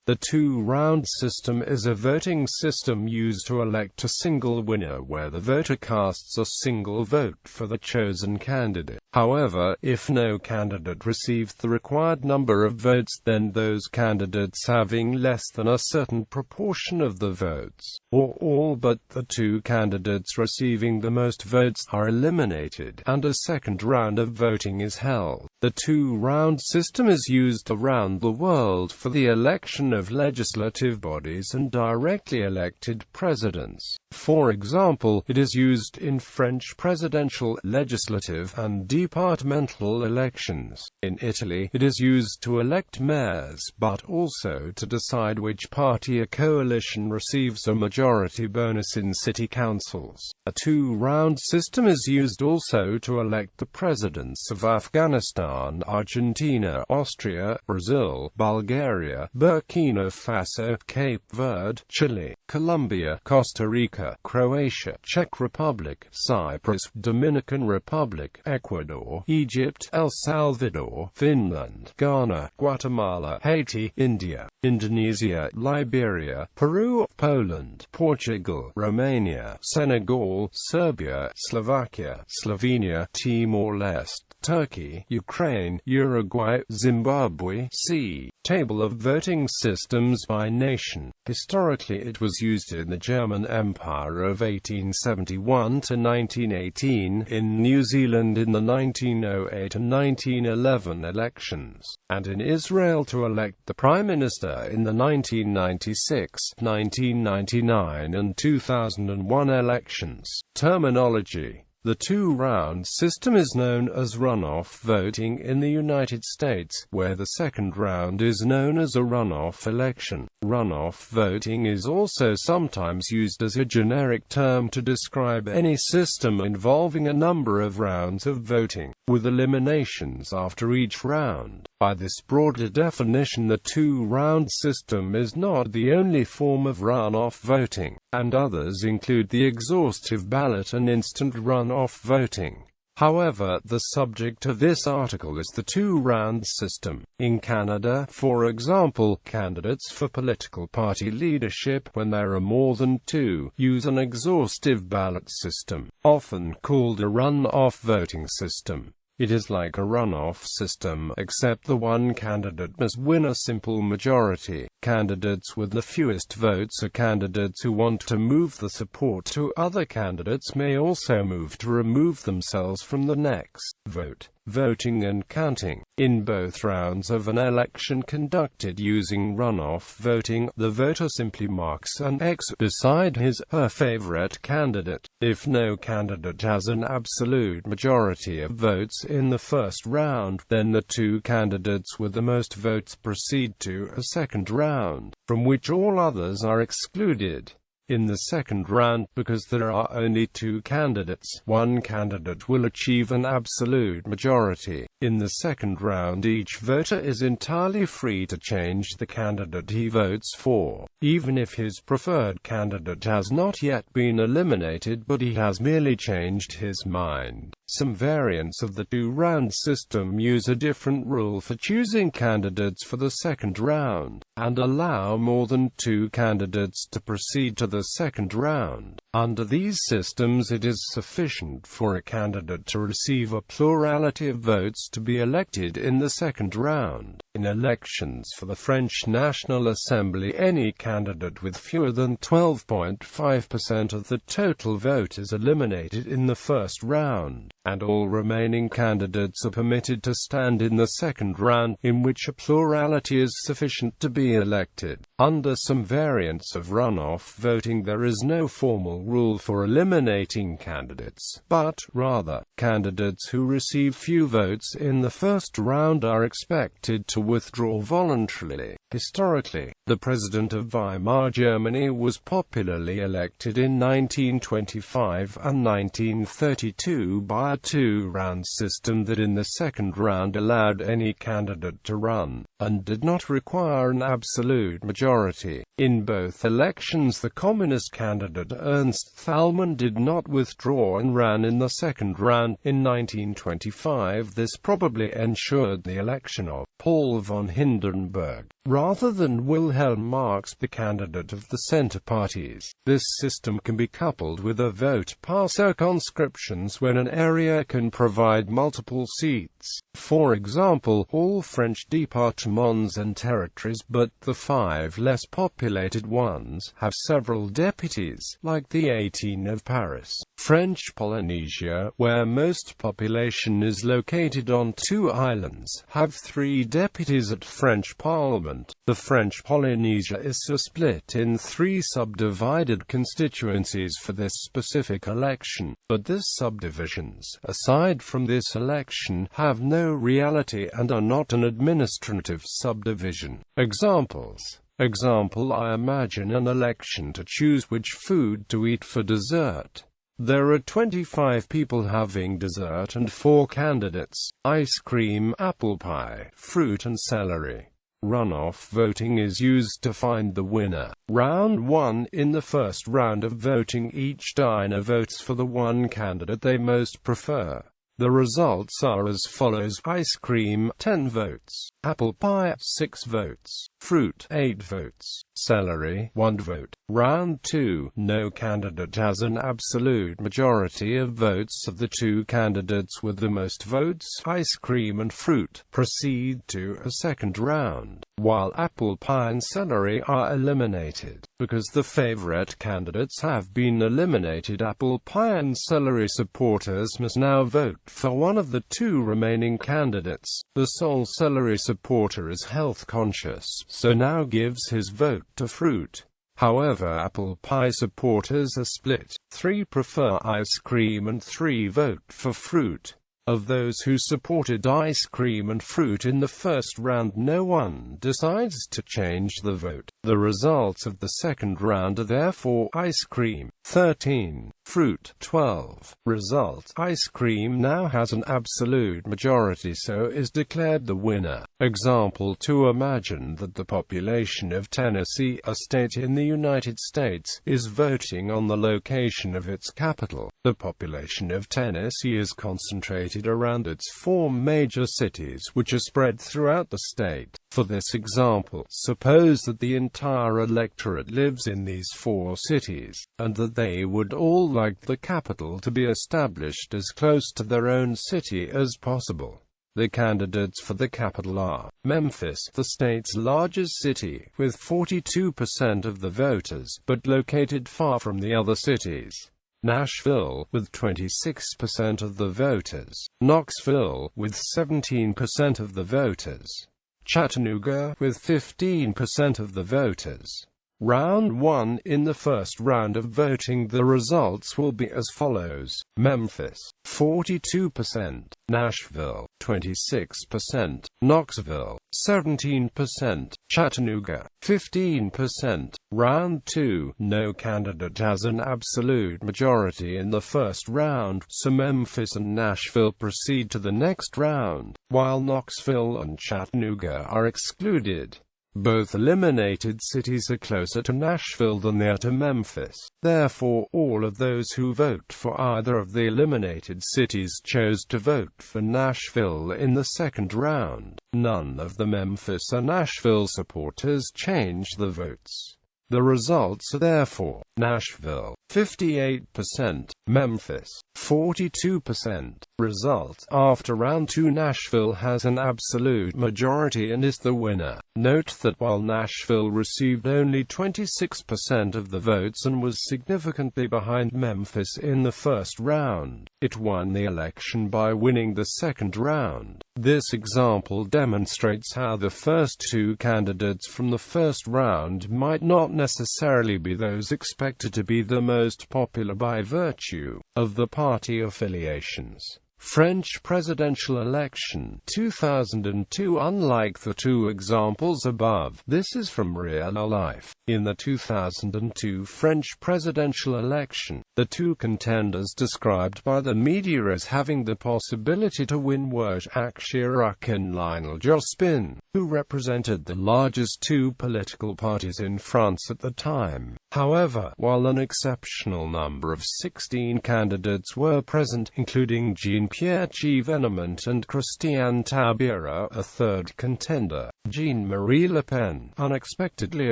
The two-round system is a voting system used to elect a single winner where the voter casts a single vote for the chosen candidate. However, if no candidate received the required number of votes, then those candidates having less than a certain proportion of the votes, or all but the two candidates receiving the most votes, are eliminated, and a second round of voting is held. The two-round system is used around the world for the election of legislative bodies and directly elected presidents. For example, it is used in French presidential, legislative, and departmental elections. In Italy, it is used to elect mayors, but also to decide which party or coalition receives a majority bonus in city councils. A two-round system is used also to elect the presidents of Afghanistan, Argentina, Austria, Brazil, Bulgaria, Burkina Faso, Cape Verde, Chile, Colombia, Costa Rica, Croatia, Czech Republic, Cyprus, Dominican Republic, Ecuador, Egypt, El Salvador, Finland, Ghana, Guatemala, Haiti, India, Indonesia, Liberia, Peru, Poland, Portugal, Romania, Senegal, Serbia, Slovakia, Slovenia, Timor-Leste, Turkey, Ukraine, Uruguay, Zimbabwe. See Table of voting systems by nation. Historically, it was used in the German Empire of 1871 to 1918, in New Zealand in the 1908 and 1911 elections, and in Israel to elect the Prime Minister in the 1996, 1999 and 2001 elections. Terminology. The two-round system is known as runoff voting in the United States, where the second round is known as a runoff election. Runoff voting is also sometimes used as a generic term to describe any system involving a number of rounds of voting, with eliminations after each round. By this broader definition, the two-round system is not the only form of runoff voting, and others include the exhaustive ballot and instant runoff voting. However, the subject of this article is the two-round system. In Canada, for example, candidates for political party leadership, when there are more than two, use an exhaustive ballot system, often called a runoff voting system. It is like a runoff system, except the one candidate must win a simple majority. Candidates with the fewest votes are candidates who want to move the support to other candidates may also move to remove themselves from the next vote. Voting and counting. In both rounds of an election conducted using runoff voting, the voter simply marks an X beside his or her favorite candidate. If no candidate has an absolute majority of votes in the first round, then the two candidates with the most votes proceed to a second round, from which all others are excluded. In the second round, because there are only two candidates, one candidate will achieve an absolute majority. In the second round, each voter is entirely free to change the candidate he votes for, even if his preferred candidate has not yet been eliminated but he has merely changed his mind. Some variants of the two-round system use a different rule for choosing candidates for the second round, and allow more than two candidates to proceed to the second round. Under these systems, it is sufficient for a candidate to receive a plurality of votes to be elected in the second round. In elections for the French National Assembly, any candidate with fewer than 12.5% of the total vote is eliminated in the first round, and all remaining candidates are permitted to stand in the second round, in which a plurality is sufficient to be elected. Under some variants of runoff voting, there is no formal rule for eliminating candidates, but, rather, candidates who receive few votes in the first round are expected to withdraw voluntarily. Historically, the president of Weimar Germany was popularly elected in 1925 and 1932 by a two-round system that in the second round allowed any candidate to run, and did not require an absolute majority. In both elections, the communist candidate Ernst Thälmann did not withdraw and ran in the second round. In 1925, this probably ensured the election of Paul von Hindenburg. rather than Wilhelm Marx, the candidate of the center parties. This system can be coupled with a vote par circonscriptions when an area can provide multiple seats. For example, all French departements and territories but the 5 less populated ones have several deputies, like the 18 of Paris. French Polynesia, where most population is located on 2 islands, have 3 deputies at French Parliament. The French Polynesia is split in 3 subdivided constituencies for this specific election, but these subdivisions, aside from this election, have no reality and are not an administrative subdivision. Examples. I imagine an election to choose which food to eat for dessert. There are 25 people having dessert and 4 candidates: ice cream, apple pie, fruit and celery. Runoff voting is used to find the winner. Round 1. In the first round of voting, each diner votes for the one candidate they most prefer. The results are as follows: ice cream, 10 votes; apple pie, 6 votes; fruit, 8 votes; celery, 1 vote. Round 2. No candidate has an absolute majority of votes of the 2 candidates with the most votes. Ice cream and fruit proceed to a second round, while apple pie and celery are eliminated. Because the favorite candidates have been eliminated, apple pie and celery supporters must now vote for one of the 2 remaining candidates. The sole celery supporter is health conscious, so now gives his vote to fruit. However, apple pie supporters are split. 3 prefer ice cream and 3 vote for fruit. Of those who supported ice cream and fruit in the first round, no one decides to change the vote. The results of the second round are therefore ice cream, 13, fruit, 12. Result: ice cream now has an absolute majority, so is declared the winner. Example 2. Imagine that the population of Tennessee, a state in the United States, is voting on the location of its capital. The population of Tennessee is concentrated around its 4 major cities, which are spread throughout the state. For this example, suppose that the entire electorate lives in these 4 cities, and that they would all like the capital to be established as close to their own city as possible. The candidates for the capital are Memphis, the state's largest city, with 42% of the voters, but located far from the other cities; Nashville, with 26% of the voters; Knoxville, with 17% of the voters; Chattanooga, with 15% of the voters. Round 1. In the first round of voting, the results will be as follows: Memphis, 42%; Nashville, 26%; Knoxville, 17%; Chattanooga, 15%. Round 2. No candidate has an absolute majority in the first round, so Memphis and Nashville proceed to the next round, while Knoxville and Chattanooga are excluded. Both eliminated cities are closer to Nashville than they are to Memphis. Therefore, all of those who vote for either of the eliminated cities chose to vote for Nashville in the second round. None of the Memphis or Nashville supporters changed the votes. The results are therefore: Nashville, 58%; Memphis, 42%. Result: after round 2, Nashville has an absolute majority and is the winner. Note that while Nashville received only 26% of the votes and was significantly behind Memphis in the first round, it won the election by winning the second round. This example demonstrates how the first 2 candidates from the first round might not necessarily be those expected to be the most popular by virtue of the party affiliations. French presidential election 2002. Unlike the 2 examples above, this is from real life. In the 2002 French presidential election, the 2 contenders described by the media as having the possibility to win were Jacques Chirac and Lionel Jospin, who represented the largest 2 political parties in France at the time. However, while an exceptional number of 16 candidates were present, including Jean Pierre Chevènement and Christiane Taubira. A third contender, Jean-Marie Le Pen, unexpectedly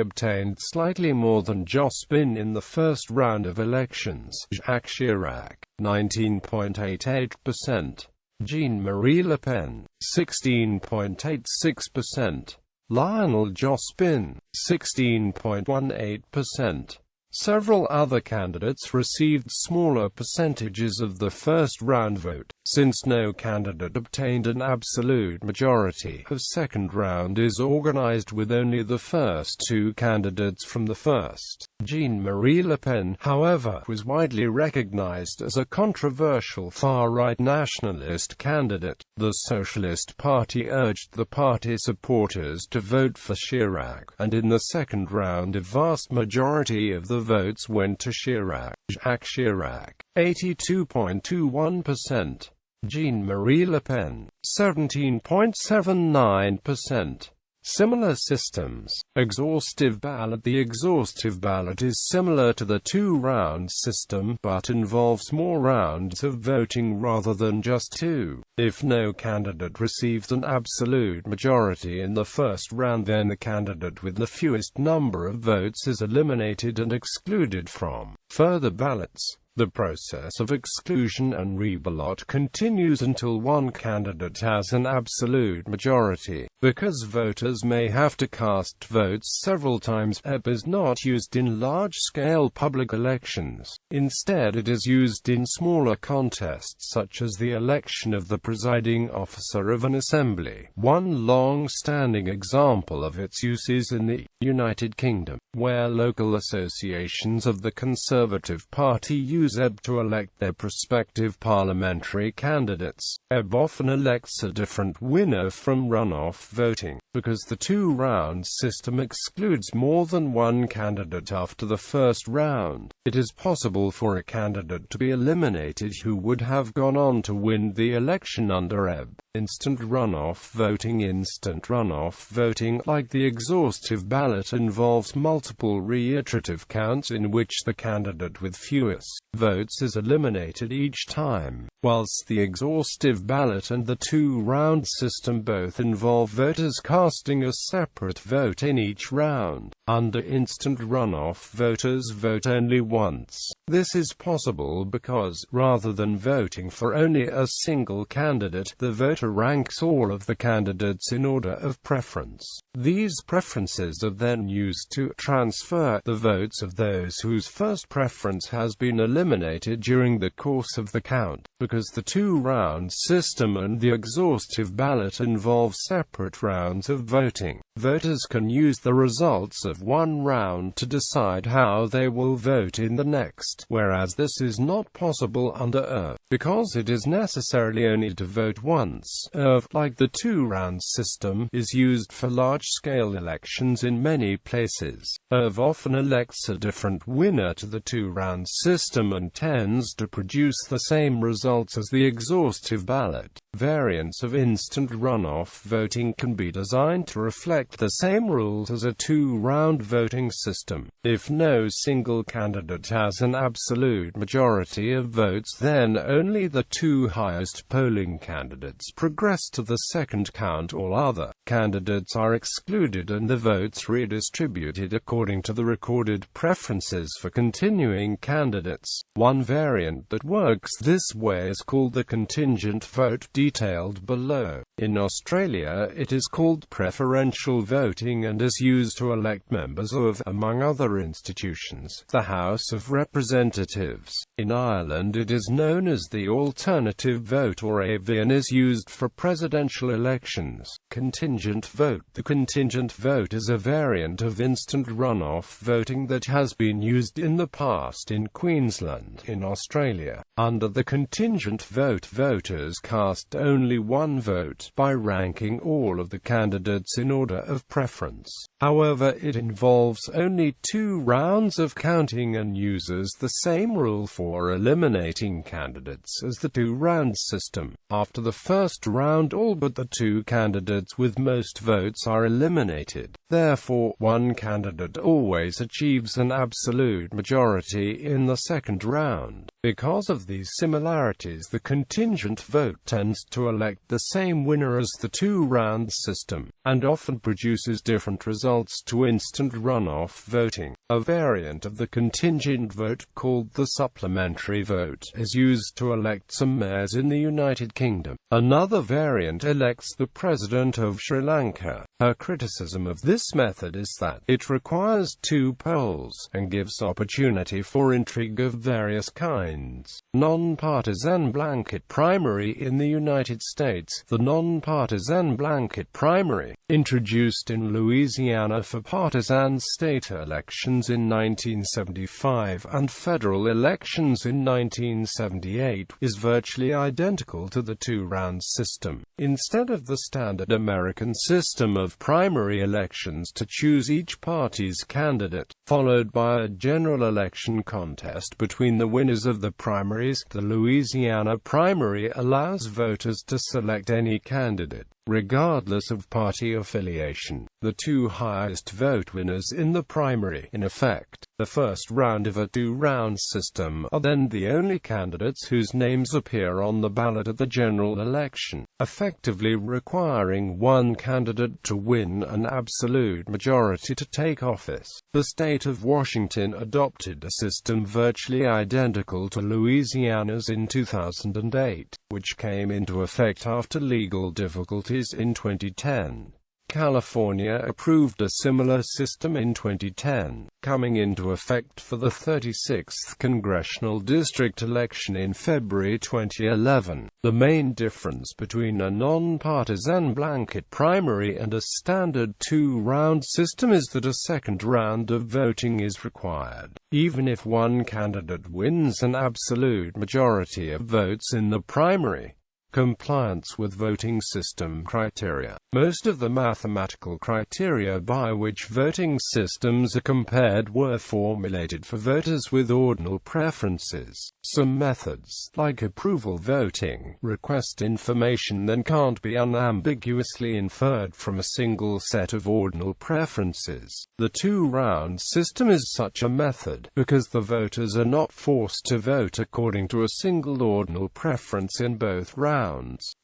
obtained slightly more than Jospin in the first round of elections. Jacques Chirac, 19.88%. Jean-Marie Le Pen, 16.86%. Lionel Jospin, 16.18%. Several other candidates received smaller percentages of the first-round vote. Since no candidate obtained an absolute majority, a second round is organized with only the first two candidates from the first. Jean-Marie Le Pen, however, was widely recognized as a controversial far-right nationalist candidate. The Socialist Party urged the party supporters to vote for Chirac, and in the second round a vast majority of the votes went to Chirac. Jacques Chirac, 82.21%. Jean-Marie Le Pen, 17.79%. Similar systems. Exhaustive ballot. The exhaustive ballot is similar to the two-round system, but involves more rounds of voting rather than just two. If no candidate receives an absolute majority in the first round, then the candidate with the fewest number of votes is eliminated and excluded from further ballots. The process of exclusion and reballot continues until one candidate has an absolute majority. Because voters may have to cast votes several times, EP is not used in large-scale public elections. Instead, it is used in smaller contests such as the election of the presiding officer of an assembly. One long-standing example of its use is in the United Kingdom, where local associations of the Conservative Party use EP to elect their prospective parliamentary candidates. EP often elects a different winner from runoff voting, because the two-round system excludes more than one candidate after the first round. It is possible for a candidate to be eliminated who would have gone on to win the election under EP. Instant runoff voting. Instant runoff voting, like the exhaustive ballot, involves multiple reiterative counts in which the candidate with fewest votes is eliminated each time. Whilst the exhaustive ballot and the two-round system both involve voters casting a separate vote in each round, under instant runoff voters vote only once. This is possible because, rather than voting for only a single candidate, the voter ranks all of the candidates in order of preference. These preferences are then used to transfer the votes of those whose first preference has been eliminated during the course of the count. Because the two-round system and the exhaustive ballot involve separate rounds of voting, voters can use the results of one round to decide how they will vote in the next, whereas this is not possible under EP, because it is necessarily only to vote once. EP, like the two-round system, is used for large-scale elections in many places. EP often elects a different winner to the two-round system and tends to produce the same results as the exhaustive ballot. Variants of instant runoff voting can be designed to reflect the same rules as a two-round voting system. If no single candidate has an absolute majority of votes, then only the two highest polling candidates progress to the second count. All other candidates are excluded and the votes redistributed according to the recorded preferences for continuing candidates. One variant that works this way is called the contingent vote, detailed below. In Australia, it is called preferential voting and is used to elect members of, among other institutions, the House of Representatives. In Ireland, it is known as the alternative vote, or AV, and is used for presidential elections. Contingent vote. The contingent vote is a variant of instant runoff voting that has been used in the past in Queensland, in Australia. Under the contingent vote, voters cast cast only one vote by ranking all of the candidates in order of preference. However, it involves only 2 rounds of counting and uses the same rule for eliminating candidates as the 2-round system. After the first round, all but the 2 candidates with most votes are eliminated. Therefore, one candidate always achieves an absolute majority in the second round. Because of these similarities, the contingent vote tends to elect the same winner as the 2-round system, and often produces different results to instant runoff voting. A variant of the contingent vote, called the supplementary vote, is used to elect some mayors in the United Kingdom. Another variant elects the president of Sri Lanka. Her criticism of this method is that it requires 2 polls, and gives opportunity for intrigue of various kinds. Non-partisan blanket primary in the United States. The non-partisan blanket primary, introduced in Louisiana for partisan state elections in 1975 and federal elections in 1978, is virtually identical to the 2-round system. Instead of the standard American system of primary elections to choose each party's candidate, followed by a general election contest between the winners of the primaries, the Louisiana primary allows voters to select any candidate, regardless of party affiliation. The 2 highest vote winners in the primary, in effect, the first round of a 2-round system, are then the only candidates whose names appear on the ballot at the general election, effectively requiring one candidate to win an absolute majority to take office. The state of Washington adopted a system virtually identical to Louisiana's in 2008, which came into effect after legal difficulties in 2010. California approved a similar system in 2010, coming into effect for the 36th congressional district election in February 2011. The main difference between a non-partisan blanket primary and a standard 2-round system is that a second round of voting is required, even if one candidate wins an absolute majority of votes in the primary. Compliance with voting system criteria. Most of the mathematical criteria by which voting systems are compared were formulated for voters with ordinal preferences. Some methods, like approval voting, request information that can't be unambiguously inferred from a single set of ordinal preferences. The 2-round system is such a method, because the voters are not forced to vote according to a single ordinal preference in both rounds.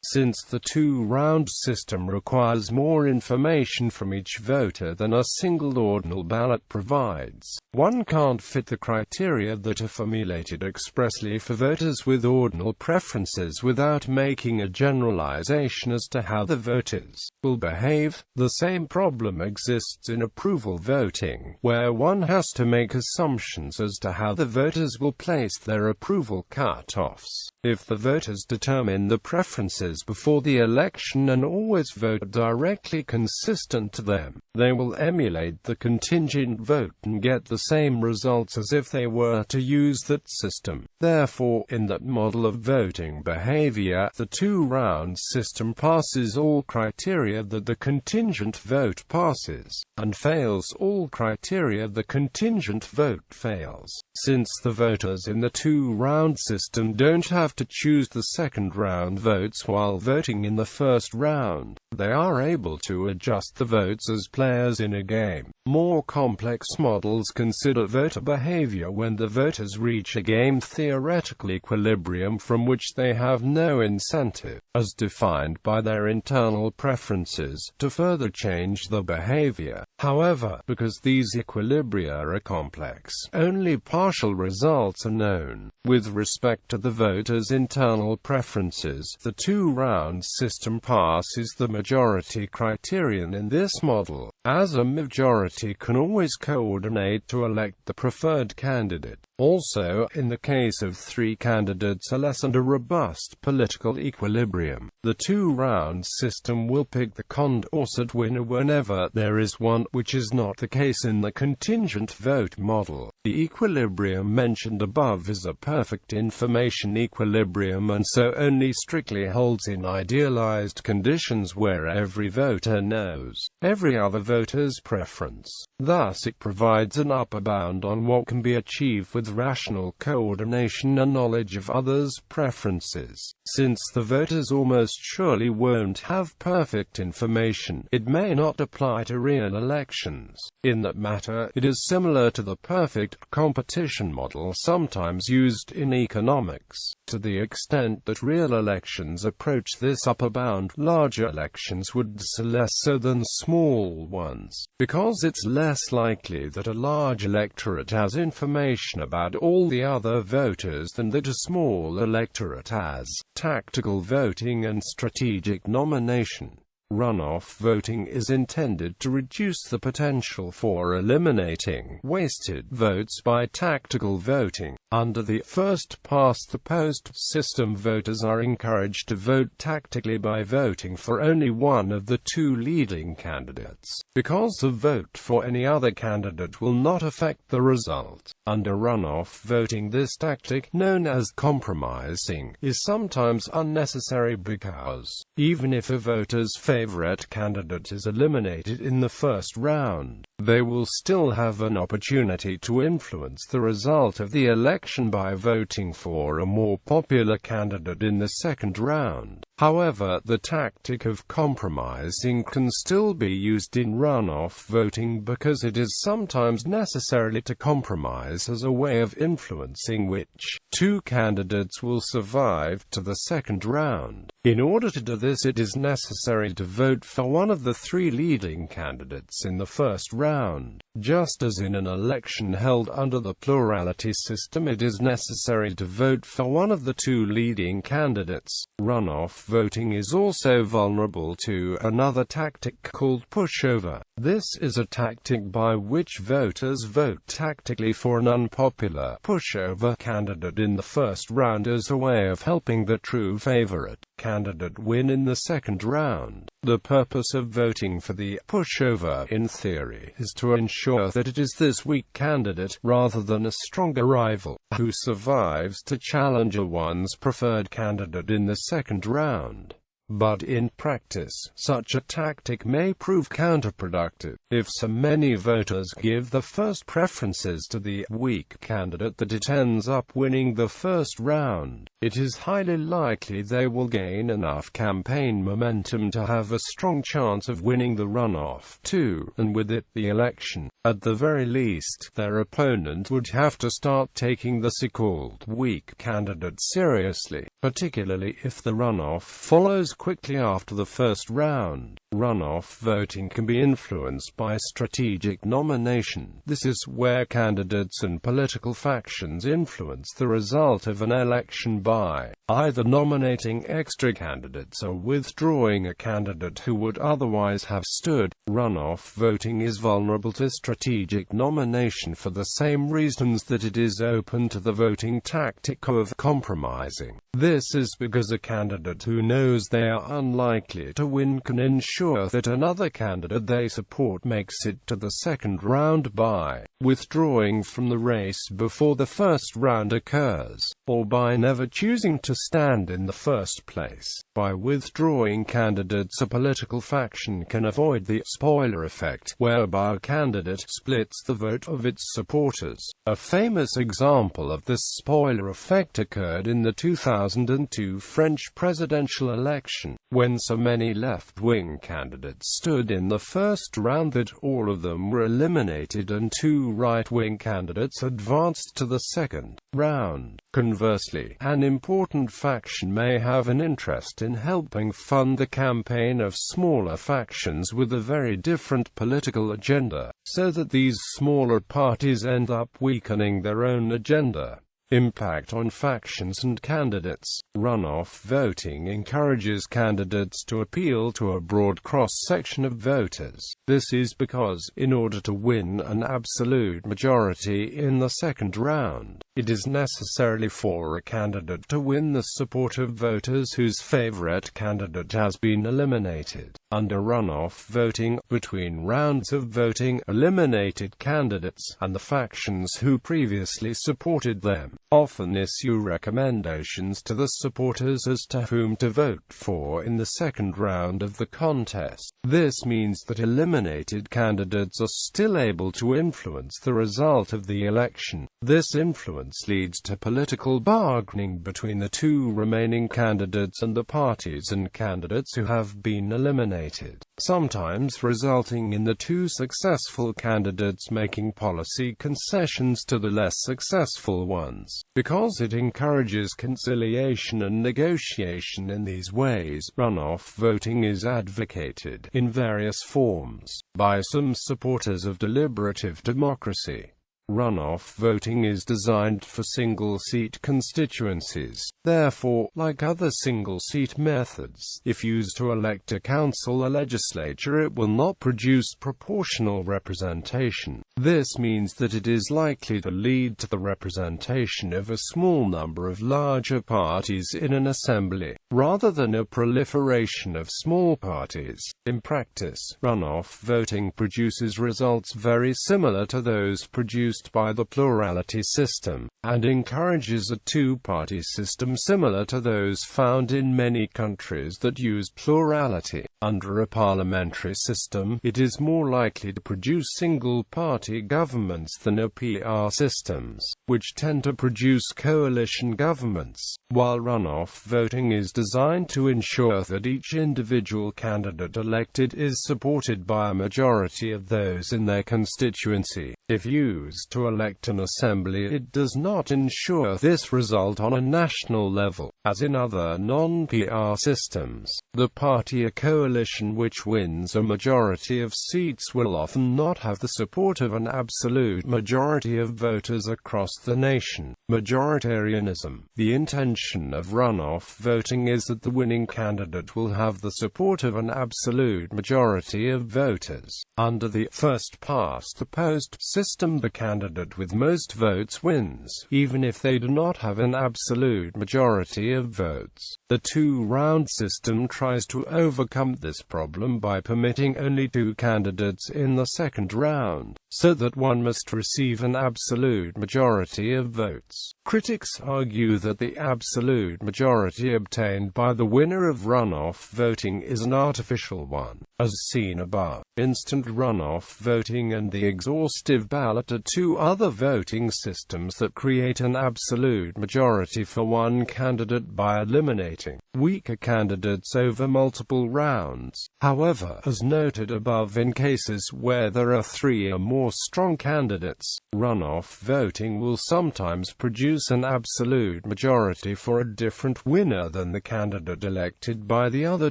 Since the 2-round system requires more information from each voter than a single ordinal ballot provides, one can't fit the criteria that are formulated expressly for voters with ordinal preferences without making a generalization as to how the voters will behave. The same problem exists in approval voting, where one has to make assumptions as to how the voters will place their approval cutoffs. If the voters determine the preferences before the election and always vote directly consistent to them, they will emulate the contingent vote and get the same results as if they were to use that system. Therefore, in that model of voting behavior, the 2-round system passes all criteria that the contingent vote passes, and fails all criteria the contingent vote fails. Since the voters in the 2-round system don't have to choose the second-round votes while voting in the first round, they are able to adjust the votes as players in a game. More complex models consider voter behavior when the voters reach a game theoretical equilibrium from which they have no incentive, as defined by their internal preferences, to further change the behavior. However, because these equilibria are complex, only partial results are known. With respect to the voters' internal preferences, the 2-round system passes the majority criterion in this model, as a majority can always coordinate to elect the preferred candidate. Also, in the case of 3 candidates or less and a robust political equilibrium, The two-round system will pick the Condorcet winner whenever there is one, which is not the case in the contingent vote model. The equilibrium mentioned above is a perfect information equilibrium and so only strictly holds in idealized conditions where every voter knows every other voter's preference. Thus it provides an upper bound on what can be achieved with rational coordination and knowledge of others' preferences. Since the voters almost surely won't have perfect information, it may not apply to real elections. In that matter, it is similar to the perfect competition model sometimes used in economics. To the extent that real elections approach this upper bound, larger elections would do less so than small ones, because it's less likely that a large electorate has information about all the other voters than that a small electorate has. Tactical voting and strategic nomination. Runoff voting is intended to reduce the potential for eliminating wasted votes by tactical voting. Under the first-past-the-post system, voters are encouraged to vote tactically by voting for only one of the two leading candidates, because the vote for any other candidate will not affect the result. Under runoff voting, this tactic, known as compromising, is sometimes unnecessary because, even if a voter's favorite candidate is eliminated in the first round, they will still have an opportunity to influence the result of the election by voting for a more popular candidate in the second round. However, the tactic of compromising can still be used in runoff voting because it is sometimes necessary to compromise as a way of influencing which two candidates will survive to the second round. In order to do this, it is necessary to vote for one of the three leading candidates in the first round. Just as in an election held under the plurality system, it is necessary to vote for one of the two leading candidates. Runoff voting is also vulnerable to another tactic called pushover. This is a tactic by which voters vote tactically for an unpopular pushover candidate in the first round as a way of helping the true favorite candidate win in the second round. The purpose of voting for the pushover, in theory, is to ensure that it is this weak candidate, rather than a stronger rival, who survives to challenge one's preferred candidate in the second round. But in practice, such a tactic may prove counterproductive. If so many voters give the first preferences to the weak candidate that it ends up winning the first round, it is highly likely they will gain enough campaign momentum to have a strong chance of winning the runoff too, and with it the election. At the very least, their opponent would have to start taking the so-called weak candidate seriously, particularly if the runoff follows quickly after the first round. Runoff voting can be influenced by strategic nomination. This is where candidates and political factions influence the result of an election by either nominating extra candidates or withdrawing a candidate who would otherwise have stood. Runoff voting is vulnerable to strategic nomination for the same reasons that it is open to the voting tactic of compromising. This is because a candidate who knows they are unlikely to win can ensure that another candidate they support makes it to the second round by withdrawing from the race before the first round occurs, or by never choosing to stand in the first place. By withdrawing candidates, a political faction can avoid the spoiler effect, whereby a candidate splits the vote of its supporters. A famous example of this spoiler effect occurred in the 2002 French presidential election, when so many left-wing candidates stood in the first round that all of them were eliminated and two right-wing candidates advanced to the second round. Conversely, an important faction may have an interest in helping fund the campaign of smaller factions with a very different political agenda, so that these smaller parties end up weakening their own agenda. Impact on factions and candidates. Runoff voting encourages candidates to appeal to a broad cross-section of voters. This is because, in order to win an absolute majority in the second round, it is necessary for a candidate to win the support of voters whose favorite candidate has been eliminated. Under runoff voting, between rounds of voting, eliminated candidates and the factions who previously supported them often issue recommendations to the supporters as to whom to vote for in the second round of the contest. This means that eliminated candidates are still able to influence the result of the election. This influence leads to political bargaining between the two remaining candidates and the parties and candidates who have been eliminated, sometimes resulting in the two successful candidates making policy concessions to the less successful ones. Because it encourages conciliation and negotiation in these ways, runoff voting is advocated, in various forms, by some supporters of deliberative democracy. Runoff voting is designed for single-seat constituencies. Therefore, like other single-seat methods, if used to elect a council or legislature, it will not produce proportional representation. This means that it is likely to lead to the representation of a small number of larger parties in an assembly, rather than a proliferation of small parties. In practice, runoff voting produces results very similar to those produced by the plurality system, and encourages a two-party system similar to those found in many countries that use plurality. Under a parliamentary system, it is more likely to produce single-party governments than PR systems, which tend to produce coalition governments, while runoff voting is designed to ensure that each individual candidate elected is supported by a majority of those in their constituency. If used to elect an assembly, it does not ensure this result on a national level. As in other non-PR systems, the party or coalition which wins a majority of seats will often not have the support of an absolute majority of voters across the nation. Majoritarianism. The intention of runoff voting is that the winning candidate will have the support of an absolute majority of voters. Under the first-past-the-post system, the candidate with most votes wins, even if they do not have an absolute majority of votes. The two-round system tries to overcome this problem by permitting only two candidates in the second round, so that one must receive an absolute majority of votes. Critics argue that the absolute majority obtained by the winner of runoff voting is an artificial one, as seen above. Instant runoff voting and the exhaustive ballot are two other voting systems that create an absolute majority for one candidate by eliminating weaker candidates over multiple rounds. However, as noted above, in cases where there are three or more strong candidates, runoff voting will sometimes produce an absolute majority for a different winner than the candidate elected by the other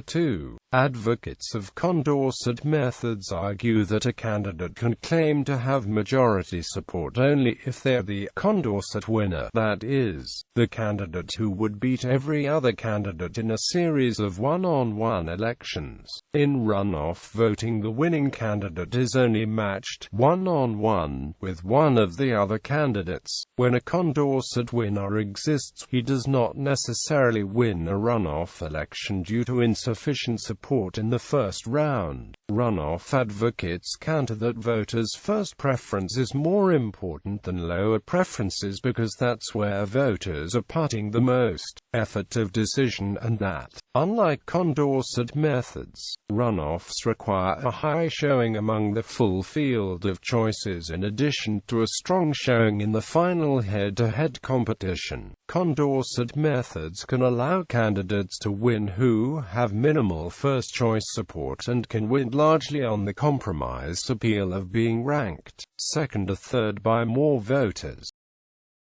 two. Advocates of Condorcet methods argue that a candidate can claim to have majority support only if they are the Condorcet winner, that is, the candidate who would beat every other candidate in a series of one-on-one elections. In runoff voting, the winning candidate is only matched one-on-one with one of the other candidates. When a Condorcet winner exists, he does not necessarily win a runoff election due to insufficient support in the first round. Runoff advocates counter that voters' first preference is more important than lower preferences because that's where voters are putting the most effort of decision, and that, unlike Condorcet methods, runoffs require a high showing among the full field of choices in addition to a strong showing in the final head-to-head competition. Condorcet methods can allow candidates to win who have minimal first-choice support and can win largely on the compromised appeal of being ranked second or third by more voters.